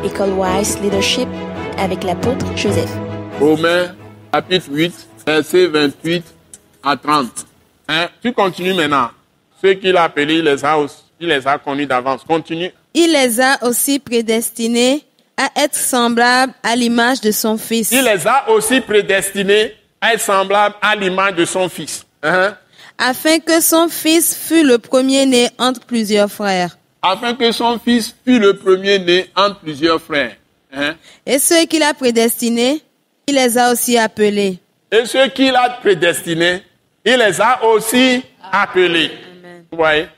École Wise Leadership avec l'apôtre Joseph. Romains, chapitre 8, versets 28 à 30. Tu continues maintenant. Ceux qu'il a appelés, il les a connus d'avance. Continue. Il les a aussi prédestinés à être semblables à l'image de son Fils. Il les a aussi prédestinés à être semblables à l'image de son Fils. Afin que son Fils fût le premier-né entre plusieurs frères. Afin que son Fils fût le premier-né entre plusieurs frères. Et ceux qu'il a prédestinés, il les a aussi appelés. Et ceux qu'il a prédestinés, il les a aussi appelés. Amen. Vous voyez?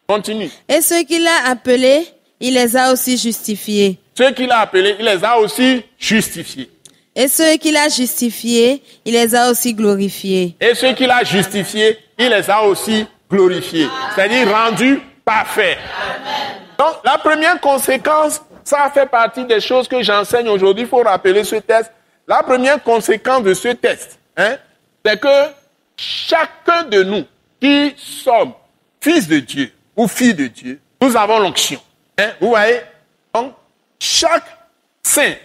Continue. Et ceux qu'il a appelés, il les a aussi justifiés. Ceux qu'il a appelés, il les a aussi justifiés. Et ceux qu'il a justifiés, il les a aussi glorifiés. Et ceux qu'il a justifiés, il les a aussi glorifiés. C'est-à-dire rendus parfaits. Donc, la première conséquence, ça fait partie des choses que j'enseigne aujourd'hui. Il faut rappeler ce test. La première conséquence de ce test, c'est que chacun de nous qui sommes fils de Dieu ou filles de Dieu, nous avons l'onction. Vous voyez? Donc, chaque saint,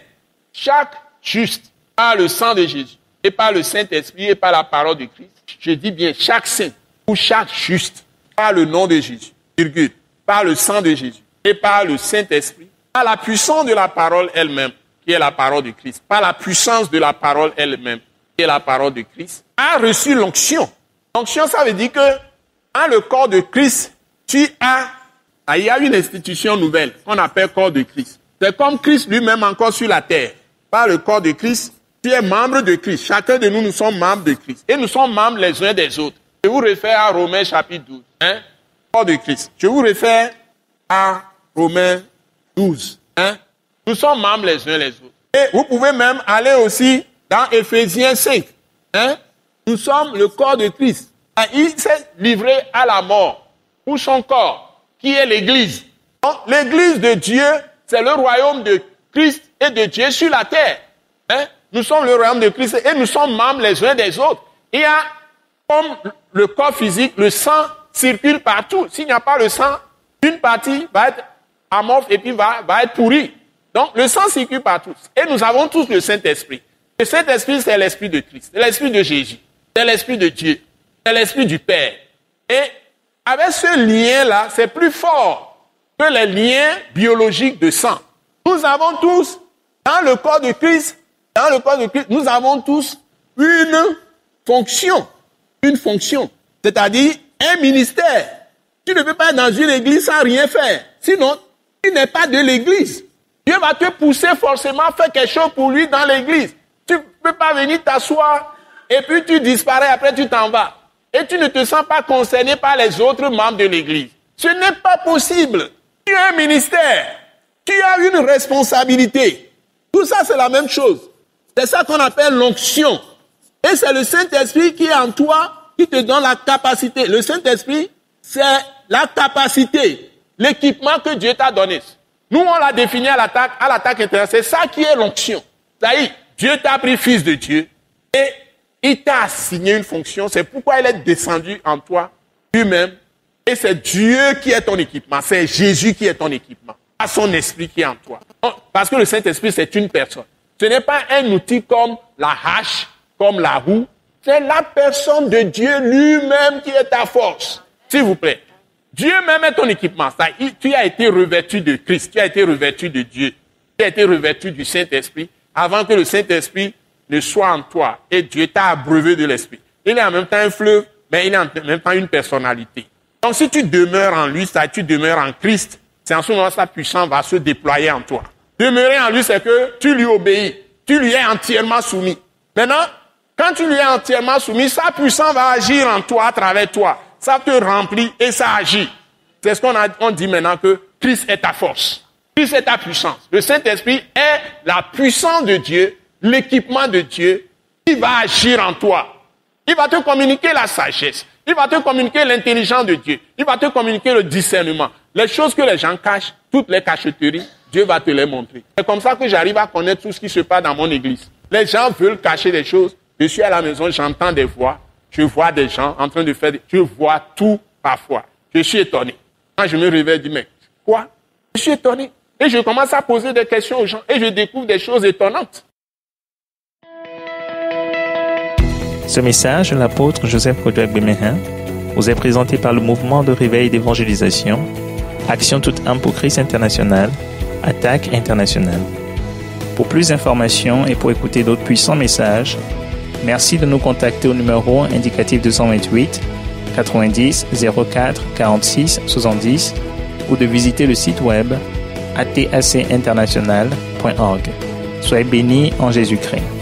chaque juste, par le sang de Jésus, et par le Saint-Esprit, et par la parole de Christ, je dis bien chaque saint ou chaque juste, par le nom de Jésus, virgule, par le sang de Jésus, et par le Saint-Esprit, par la puissance de la parole elle-même, qui est la parole de Christ, par la puissance de la parole elle-même, qui est la parole de Christ, a reçu l'onction. L'onction, ça veut dire que, dans le corps de Christ, il y a une institution nouvelle qu'on appelle corps de Christ. C'est comme Christ lui-même encore sur la terre. Par le corps de Christ, tu es membre de Christ. Chacun de nous, nous sommes membres de Christ. Et nous sommes membres les uns des autres. Je vous réfère à Romains chapitre 12. Corps de Christ. Je vous réfère à Romains 12. Nous sommes membres les uns les autres. Et vous pouvez même aller aussi dans Éphésiens 5. Nous sommes le corps de Christ. Il s'est livré à la mort pour son corps, qui est l'Église. Donc, l'Église de Dieu, c'est le royaume de Christ et de Dieu sur la terre. Nous sommes le royaume de Christ et nous sommes membres les uns des autres. Il y a, comme le corps physique, le sang circule partout. S'il n'y a pas le sang, une partie va être amorphe et puis va être pourrie. Donc, le sang circule partout. Et nous avons tous le Saint-Esprit. Le Saint-Esprit, c'est l'Esprit de Christ. C'est l'Esprit de Jésus. C'est l'Esprit de Dieu. C'est l'Esprit du Père. Et avec ce lien-là, c'est plus fort que les liens biologiques de sang. Nous avons tous, dans le corps de Christ, nous avons tous une fonction. Une fonction. C'est-à-dire un ministère. Tu ne peux pas être dans une église sans rien faire. Sinon, tu n'es pas de l'église. Dieu va te pousser forcément à faire quelque chose pour lui dans l'église. Tu ne peux pas venir t'asseoir et puis tu disparais, après tu t'en vas. Et tu ne te sens pas concerné par les autres membres de l'église. Ce n'est pas possible. Tu as un ministère. Tu as une responsabilité. Tout ça, c'est la même chose. C'est ça qu'on appelle l'onction. Et c'est le Saint-Esprit qui est en toi, qui te donne la capacité. Le Saint-Esprit, c'est la capacité, l'équipement que Dieu t'a donné. Nous, on l'a défini à l'attaque intérieure. C'est ça qui est l'onction. C'est-à-dire, Dieu t'a pris fils de Dieu et il t'a assigné une fonction. C'est pourquoi il est descendu en toi lui-même. Et c'est Dieu qui est ton équipement. C'est Jésus qui est ton équipement. Pas son esprit qui est en toi. Parce que le Saint-Esprit, c'est une personne. Ce n'est pas un outil comme la hache, comme la roue. C'est la personne de Dieu lui-même qui est ta force. S'il vous plaît. Dieu même est ton équipement. Tu as été revêtu de Christ. Tu as été revêtu de Dieu. Tu as été revêtu du Saint-Esprit avant que le Saint-Esprit ne soit en toi. Et Dieu t'a abreuvé de l'Esprit. Il est en même temps un fleuve, mais il est en même temps une personnalité. Donc si tu demeures en lui, tu demeures en Christ, c'est en ce moment sa puissance va se déployer en toi. Demeurer en lui, c'est que tu lui obéis. Tu lui es entièrement soumis. Maintenant, quand tu lui es entièrement soumis, sa puissance va agir en toi, à travers toi. Ça te remplit et ça agit. C'est ce qu'on dit maintenant que Christ est ta force. Christ est ta puissance. Le Saint-Esprit est la puissance de Dieu, l'équipement de Dieu qui va agir en toi. Il va te communiquer la sagesse. Il va te communiquer l'intelligence de Dieu. Il va te communiquer le discernement. Les choses que les gens cachent, toutes les cachotteries, Dieu va te les montrer. C'est comme ça que j'arrive à connaître tout ce qui se passe dans mon église. Les gens veulent cacher des choses. Je suis à la maison, j'entends des voix. Je vois des gens en train de faire... Je vois tout parfois. Je suis étonné. Quand je me réveille, je dis, mais quoi? Je suis étonné. Et je commence à poser des questions aux gens et je découvre des choses étonnantes. Ce message de l'apôtre Joseph Kodouak Bemehin vous est présenté par le mouvement de réveil d'évangélisation, Action toute âme pour Christ international, Attaque internationale. Pour plus d'informations et pour écouter d'autres puissants messages, merci de nous contacter au numéro indicatif 228 90 04 46 70 ou de visiter le site web atacinternational.org. Soyez bénis en Jésus-Christ.